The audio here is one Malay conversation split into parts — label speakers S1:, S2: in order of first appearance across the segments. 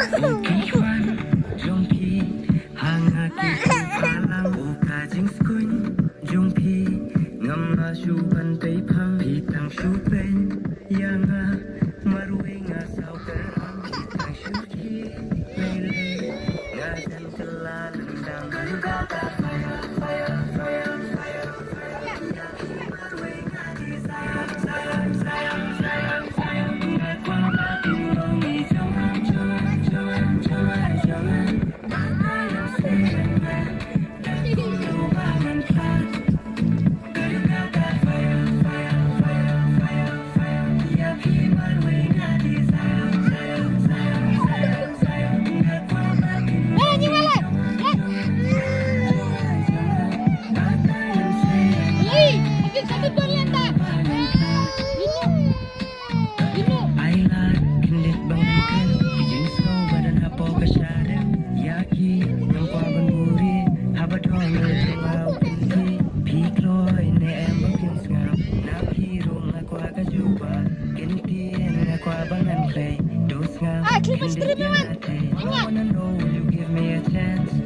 S1: Ukikwan, jongpi, hangaki palang ukajing skuin, jongpi, ngama shuban tay phang, pitang shupen, yanga, marui nga sao karang, pitang shuki, lele, nga jan kala lendang, gata fire, fire, fire, fire, fire, marui nga di sayang, sayang, sayang, sayang, sayang, nga kwa maturong ijong,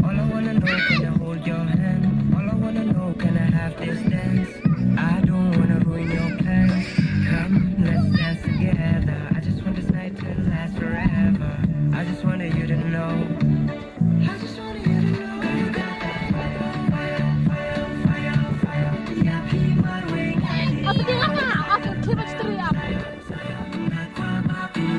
S1: All I wanna know, can I hold your hand? All I wanna know, can I have this?